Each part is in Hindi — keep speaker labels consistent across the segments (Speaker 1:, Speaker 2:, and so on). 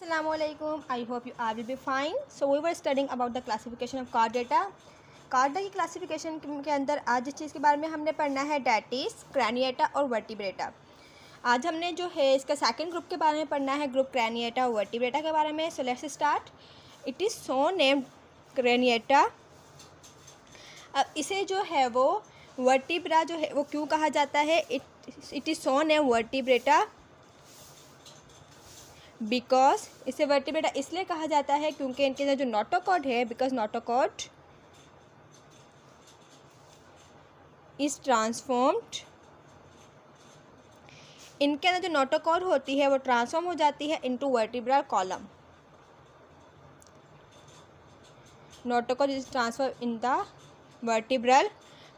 Speaker 1: Assalamualaikum. I hope you all will be fine. So we were studying about the classification of chordata. कार्डा की क्लासिफिकेशन के अंदर आज जिस चीज़ के बारे में हमने पढ़ना है डैट इज़ क्रैनिएटा और वर्टिब्रेटा। आज हमने जो है इसका सेकंड ग्रुप के बारे में पढ़ना है, ग्रुप क्रैनिएटा और वर्टिब्रेटा के बारे में। So let's start. It is so named craniata. अब इसे जो है वो वर्टिब्रा जो है वो क्यों कहा जाता है? It is so named vertebrata because इसे वर्टिब्रेटा इसलिए कहा जाता है क्योंकि इनके अंदर जो नोटोकॉर्ड है, बिकॉज नोटोकॉर्ड इज ट्रांसफॉर्म्ड, इनके अंदर जो नोटोकॉर्ड होती है वो ट्रांसफॉर्म हो जाती है into vertebral column. Notochord is transfer in the vertebral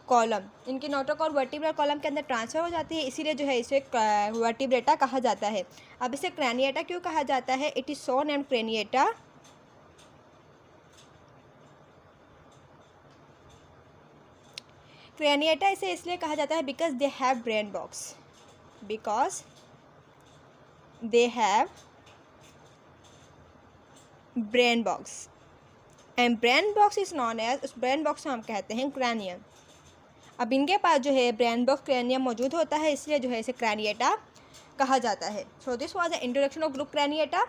Speaker 1: column, इनकी नोटोकॉर्ड वर्टिब्रल कॉलम के अंदर ट्रांसफर हो जाती है, इसीलिए जो है इसे वर्टिब्रेटा कहा जाता है। अब इसे क्रैनिएटा क्यों कहा जाता है? It is so named craniata craniata इसे इसलिए कहा जाता है because they have brain box, because they have brain box and brain box is known as, उस ब्रेन बॉक्स को हम कहते हैं क्रैनियम। अब इनके पास जो है ब्रेन बॉक्स क्रैनियम मौजूद होता है, इसलिए जो है इसे क्रैनिएटा कहा जाता है। So this was the introduction of group craniata.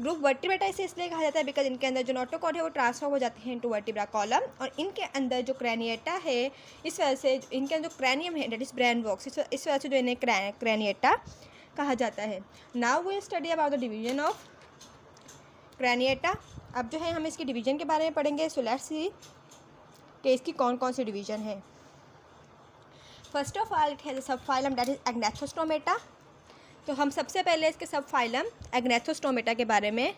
Speaker 1: Group vertebrata इसे इसलिए कहा जाता है बिकॉज इनके अंदर जो नोटोकॉर्ड है वो ट्रांसफर हो जाते हैं इनटू वर्टिब्रा कॉलम, और इनके अंदर जो क्रैनिएटा है इस वजह से इनके अंदर जो क्रैनियम है डेट इज ब्रेन बॉक्स, इस वजह से जो इन्हें क्रैनिएटा कहा जाता है। Now we study about the division of craniata. अब जो है हम इसकी डिवीजन के बारे में पढ़ेंगे। सो लेट्स सी कि इसकी कौन कौन सी डिवीजन है। First of all it has a सब फाइलम दैट इज एग्नेथोस्टोमेटा। तो हम सबसे पहले इसके सब फाइलम एग्नेथोस्टोमेटा के बारे में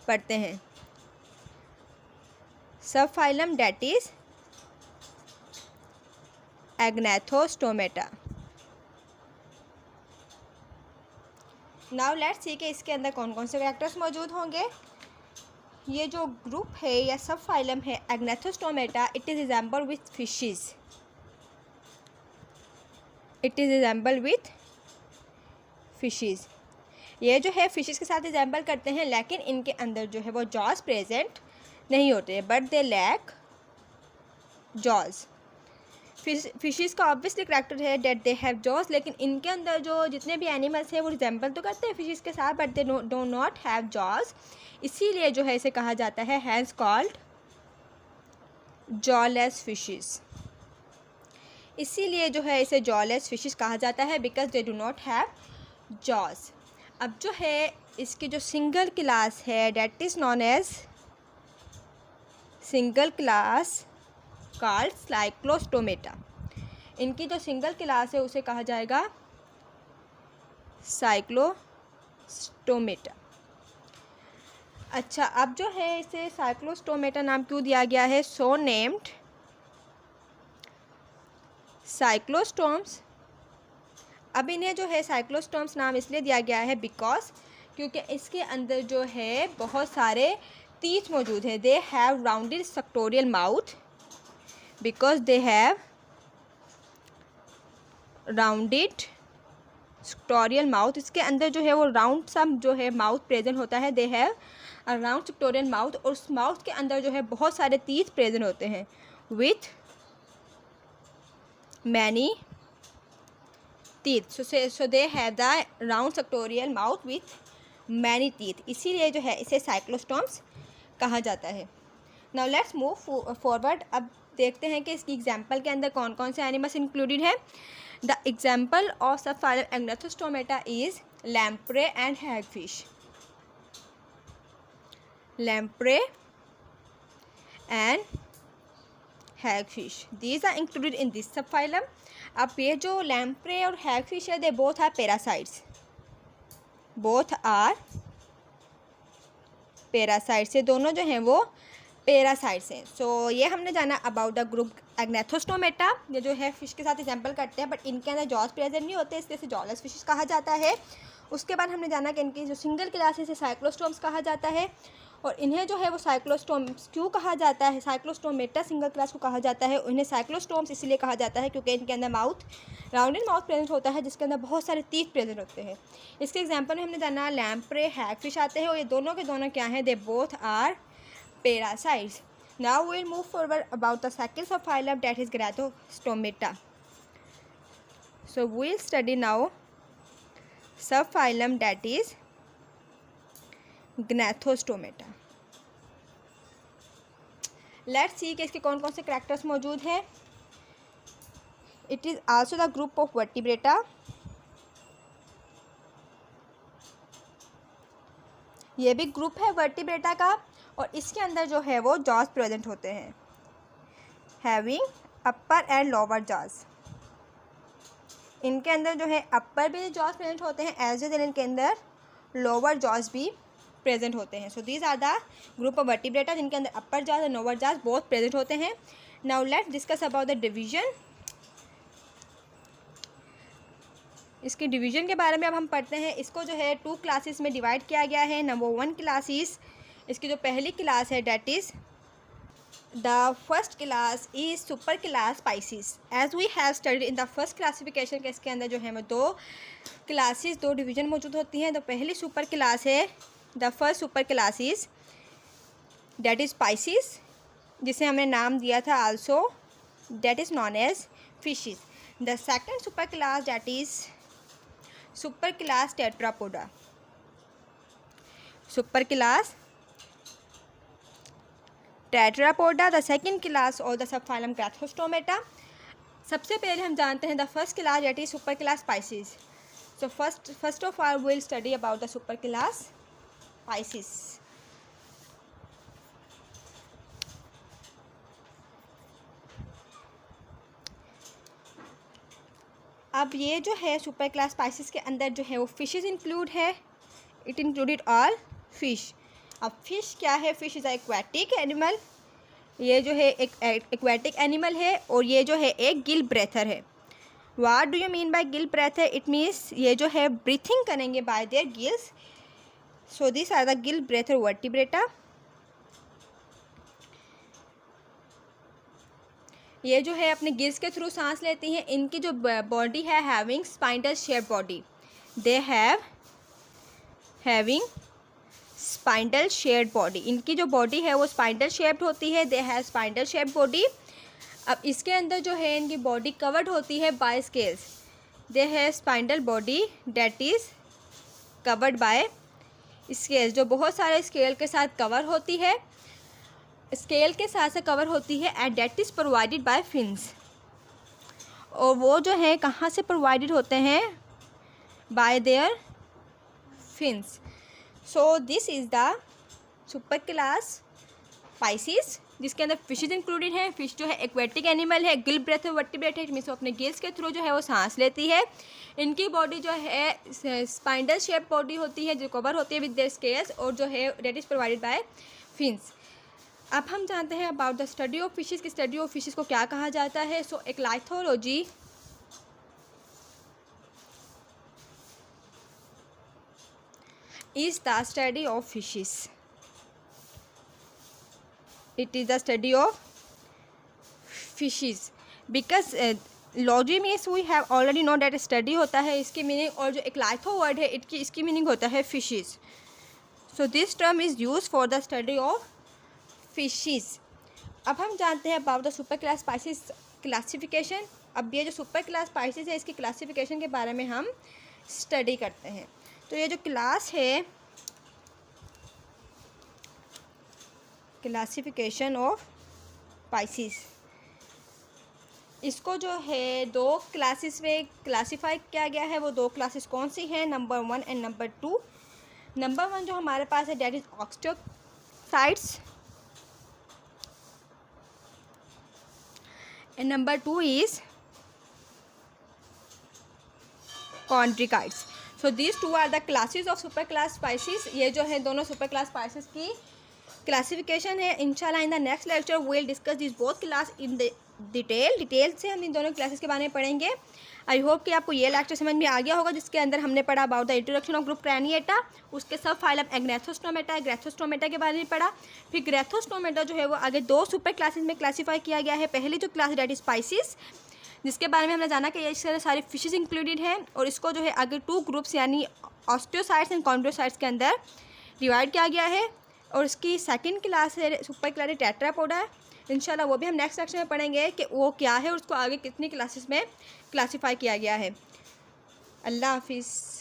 Speaker 1: पढ़ते हैं। Sub phylum that is agnathostomata. Now let's see कि इसके अंदर कौन कौन से कैरेक्टर्स मौजूद होंगे। ये जो ग्रुप है या सब फाइलम है agnathostomata, it is resemble with fishes, it is resemble with fishes. ये जो है फिशेस के साथ रिजेंबल करते हैं, लेकिन इनके अंदर जो है वो जॉज प्रेजेंट नहीं होते, but they lack jaws. Fishes का ऑब्वियसली करैक्टर है डेट दे हैव जॉज, लेकिन इनके अंदर जो जितने भी एनिमल्स हैं वो रिजेंबल तो करते हैं फिशेस के साथ, but they do not have jaws, इसीलिए जो है इसे कहा जाता है हैज़ कॉल्ड जॉलेस फिशेस। इसीलिए जो है इसे जॉलेस फिशेस कहा जाता है because they do not have jaws. अब जो है इसकी जो सिंगल क्लास है that is known as single class called cyclostomata. इनकी जो सिंगल क्लास है उसे कहा जाएगा साइक्लोस्टोमेटा। अच्छा, अब जो है इसे साइक्लोस्टोमेटा नाम क्यों दिया गया है? सो नेम्ड साइक्लोस्टोम्स। अब इन्हें जो है साइक्लोस्टोम्स नाम इसलिए दिया गया है बिकॉज क्योंकि इसके अंदर जो है बहुत सारे तीत मौजूद हैं। They have rounded sectoral mouth, because they have rounded sectoral mouth. इसके अंदर जो है वो राउंड सा जो है माउथ प्रेजेंट होता है। They have a round sectoral mouth, और उस माउथ के अंदर जो है बहुत सारे तीत प्रेजेंट होते हैं with many teeth. So they have the round sectorial mouth with many teeth, इसीलिए जो है इसे साइक्लोस्टोम्स कहा जाता है। Now let's move forward. अब देखते हैं कि इसकी एग्जाम्पल के अंदर कौन कौन से एनिमल्स इंक्लूडेड है। The example of sub phylum agnathostomata is lamprey and hagfish. Lamprey and hagfish, these are included in this sub phylum. अब ये जो लैम्प्रे और हैगफिश है they both are parasites, both are parasites, ये दोनों जो हैं वो पैरासाइट्स हैं। सो ये हमने जाना अबाउट द ग्रुप एग्नेथोस्टोमेटा। ये जो है फिश के साथ एग्जाम्पल करते हैं बट इनके अंदर जॉज प्रेजेंट नहीं होते, इसलिए इसे जॉलेस फिशेस कहा जाता है। उसके बाद हमने जाना कि इनकी जो सिंगल क्लास है इसे साइक्लोस्टोम्स कहा जाता है। और इन्हें जो है वो साइक्लोस्टोम्स क्यों कहा जाता है, साइक्लोस्टोमेटा सिंगल क्लास को कहा जाता है। इन्हें साइक्लोस्टोम्स इसलिए कहा जाता है क्योंकि इनके अंदर राउंडेड माउथ प्रेजेंट होता है, जिसके अंदर बहुत सारे टीथ प्रेजेंट होते हैं। इसके एग्जांपल में हमने जाना लैम्प्रे, हैगफिश आते हैं, और ये दोनों के दोनों क्या हैं, they both are parasites. Now we will move forward about the second sub phylum that is gnathostomata. So we will study now sub phylum that is gnathostomata. Let's see कि इसके कौन कौन से कैरेक्टर्स मौजूद हैं। It is also the group of vertebrata. ये भी ग्रुप है वर्टिब्रेटा का, और इसके अंदर जो है वो जॉज प्रेजेंट होते हैं, having upper and lower jaws. इनके अंदर जो है अपर भी जॉज प्रेजेंट होते हैं, एज वेल इनके अंदर लोअर जॉज भी प्रेजेंट होते हैं। So these are the group of vertebrata जिनके अंदर अपर जॉज और लोअर जॉज बोथ प्रेजेंट होते हैं। Now let's discuss about the division. इसके डिवीजन के बारे में अब हम पढ़ते हैं। इसको जो है 2 क्लासेस में डिवाइड किया गया है। नंबर 1 क्लासेस, इसकी जो पहली क्लास है that is the first class is super class pisces. As we have studied in the first classification के इसके अंदर जो है वो 2 क्लासेस 2 डिवीजन मौजूद होती हैं। तो पहली सुपर क्लास है, the first super class is that is pisces, जिसे हमने नाम दिया था also that is known as fishes. The second super class that is super class tetrapoda. Super class tetrapoda the second class और द सब फाइलम ग्नाथोस्टोमेटा। सबसे पहले हम जानते हैं the first class that is super class pisces. So first of all will study about the super class Pisces. अब ये जो है सुपर क्लास स्पाइसिस के अंदर जो है वो फिशेस इंक्लूड है। It included all fish. अब फिश क्या है, फिश इज़ एक्वाटिक एनिमल। ये जो है एक एक्वाटिक एनिमल है, और ये जो है एक गिल ब्रेथर है। What do you mean by gill breather? It means ये जो है ब्रीथिंग करेंगे by their gills. So this are the gill breather Vertebrata. ये जो है अपने गिल्स के थ्रू सांस लेती हैं। इनकी जो बॉडी है having spindle shape body, they having spindle shaped body. इनकी जो बॉडी है वो स्पाइंडल शेप्ड होती है, दे हैव स्पाइंडल शेप्ड बॉडी। अब इसके अंदर जो है इनकी बॉडी कवर्ड होती है by scales, they have spindle body that is covered by scales, जो बहुत सारे स्केल के साथ कवर होती है, स्केल के साथ से कवर होती है, and that is provided by fins. और वो जो है कहाँ से प्रोवाइडेड होते हैं, by their fins. So this is the super class pisces, जिसके अंदर फिशेज इंक्लूडेड है। फिश जो है एक्वेटिक एनिमल है, गिल ब्रेथ वर्टिब्रेट है, मीन्स अपने गिल्स के थ्रू जो है वो सांस लेती है। इनकी बॉडी जो है स्पाइंडल शेप बॉडी होती है, जो कवर होती है विद देयर स्केल्स, और जो है that is provided by fins. अब हम जानते हैं about the study of fishes की स्टडी ऑफ फिशेस को क्या कहा जाता है। सो एक्लाइथोलॉजी is the study of fishes. It is the study of fishes because logy means we have already know that study होता है इसकी मीनिंग, और जो एक्लाइथो वर्ड है इसकी मीनिंग होता है fishes. So this term is use for the study of fishes. अब हम जानते हैं about the super class pisces classification. अब ये जो सुपर क्लास स्पाइसिस है इसकी क्लासिफिकेशन के बारे में हम स्टडी करते हैं। तो ये जो क्लास है, क्लासिफिकेशन ऑफ स्पाइसिस, इसको जो है 2 क्लासेस में क्लासीफाई किया गया है। वो 2 क्लासेस कौन सी हैं, नंबर 1 एंड नंबर 2। नंबर 1 जो हमारे पास है that is Osteichthyes, and number 2 is Chondrichthyes. So these 2 are the classes of super class Pisces. ये जो है दोनों सुपर क्लास स्पाइसिस की क्लासिफिकेशन है। इंशाल्लाह in the next lecture we will discuss this both class in detail से हम इन दोनों क्लासेस के बारे में पढ़ेंगे। आई होप कि आपको ये लेक्चर समझ में आ गया होगा, जिसके अंदर हमने पढ़ा about the introduction of group Craniata, उसके सब फाइलम एग्नेथोस्टोमेटा है, ग्रेथोस्टोमेटा के बारे में पढ़ा। फिर ग्रेथोस्टोमेटा जो है वो आगे 2 सुपर क्लासेस में क्लासीफाई किया गया है। पहली जो क्लास डेट इज स्पाइसिस, जिसके बारे में हमने जाना कि इसके सारी फिशेस इंक्लूडेड हैं, और इसको जो है आगे 2 ग्रुप्स यानी ऑस्टियोसाइट्स एंड कॉन्ड्रोसाइट्स के अंदर डिवाइड किया गया है। और इसकी सेकंड क्लास है सुपर क्लास टेट्रापोडा है। इंशाल्लाह वो भी हम नेक्स्ट सेक्शन में पढ़ेंगे कि वो क्या है और उसको आगे कितनी क्लासेस में क्लासीफाई किया गया है। अल्लाह हाफिज़।